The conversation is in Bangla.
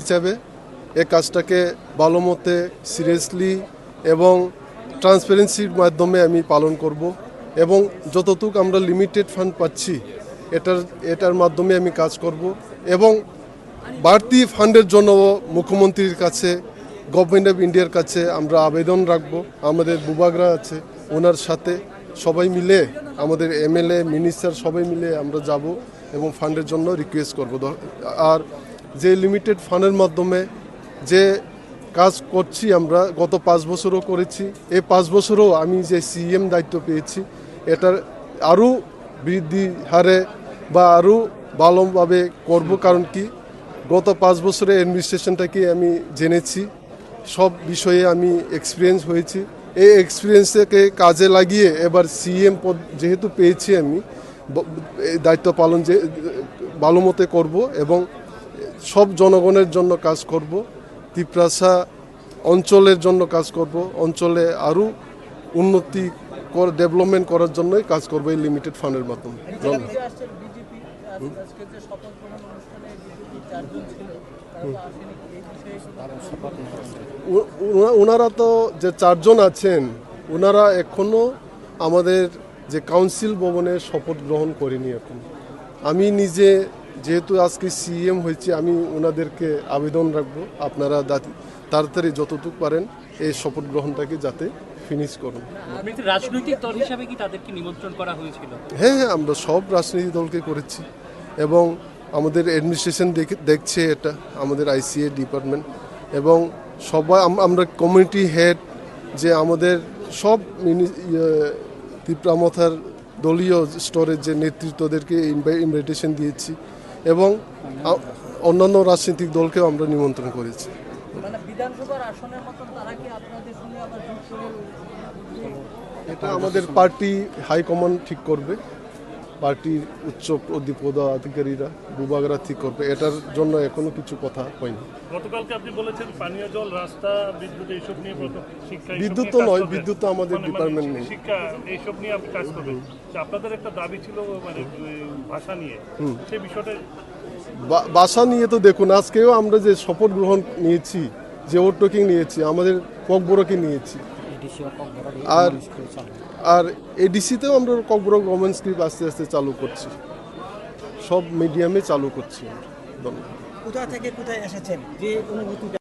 হিসাবে এই কাজটাকে ভালো মতে সিরিয়াসলি এবং ট্রান্সপারেন্সির মাধ্যমে আমি পালন করব এবং যতটুকু আমরা লিমিটেড ফান্ড পাচ্ছি এটার মাধ্যমে আমি কাজ করব এবং বাড়তি ফান্ডের জন্য মুখ্যমন্ত্রীর কাছে গভর্নমেন্ট অফ ইন্ডিয়ার কাছে আমরা আবেদন রাখব। আমাদের বুবাগরা আছে, ওনার সাথে সবাই মিলে আমাদের এমএলএ মিনিস্টার সবাই মিলে আমরা যাব এবং ফান্ডের জন্য রিকোয়েস্ট করব। আর যে লিমিটেড ফান্ডের মাধ্যমে যে কাজ করছি আমরা গত 5 বছরও করেছি, এই 5 বছরও আমি যে সিএম দায়িত্ব পেয়েছি এটার আরও বৃদ্ধি হারে বা আরও ভালোভাবে করব। কারণ কি গত 5 বছরে অ্যাডমিনিস্ট্রেশনটাকে আমি জেনেছি, সব বিষয়ে আমি এক্সপিরিয়েন্স হয়েছি। এই এক্সপিরিয়েন্সকে কাজে লাগিয়ে এবার সিএম পদ যেহেতু পেয়েছি আমি দায়িত্ব পালন যে ভালো মতে করবো এবং সব জনগণের জন্য কাজ করব। তিপ্রাসা অঞ্চলের জন্য কাজ করব, অঞ্চলে আরও উন্নতি ডেভেলপমেন্ট করার জন্যই কাজ করব এই লিমিটেড ফান্ডের মাধ্যমে। ওনারা তো যে 4 জন আছেন ওনারা এখনও আমাদের যে কাউন্সিল ভবনে শপথ গ্রহণ করেনি। এখন আমি নিজে যেহেতু আজকে সিএম হয়েছি আমি ওনাদেরকে আবেদন রাখবো আপনারা তাড়াতাড়ি যতটুকু পারেন এই শপথ গ্রহণটাকে যাতে ফিনিশ করুন। রাজনৈতিক দল হিসাবে কি তাদেরকে নিমন্ত্রণ করা হয়েছিল? হ্যাঁ, আমরা সব রাজনৈতিক দলকে করেছি এবং আমাদের অ্যাডমিনিস্ট্রেশন দেখছে এটা, আমাদের আইসিএ ডিপার্টমেন্ট এবং সবাই আমরা কমিউনিটি হেড যে আমাদের সব তিপ্রামথার দলীয় স্তরের যে নেতৃত্বদেরকে ইনভাইটেশন দিয়েছি এবং অন্যান্য রাজনৈতিক দলকেও আমরা নিমন্ত্রণ করেছি। এটা আমাদের পার্টি হাইকমান্ড ঠিক করবে, পার্টির উচ্চ পদাধিকারীরা বুবাগরা ঠিক করবে, এটার জন্য এখনো কিছু কথা হয়নি। গতকালকে আপনি বলেছেন পানীয় জল, রাস্তা, বিদ্যুৎ এইসব নিয়ে শিক্ষা, বিদ্যুৎ তো নয়, বিদ্যুৎ তো আমাদের ডিপার্টমেন্ট নেই। শিক্ষা এইসব নিয়ে আপনি কাজ করবেন। আপনাদের একটা দাবি ছিল মানে ভাষা নিয়ে, সেই বিষয়টা ভাষা নিয়ে তো দেখুন আজকেও আমরা যে শপথ গ্রহণ নিয়েছি, যে ওটকিং নিয়েছি, আমাদের ককবরকে নিয়েছি আর এডিসিতেও আমরা ককবর গভর্নমেন্ট স্ক্রিপ্ট আস্তে আস্তে চালু করছি, সব মিডিয়ামে চালু করছি। ধন্যবাদ। কোথা থেকে কোথায় এসেছেন যে অনুভূতি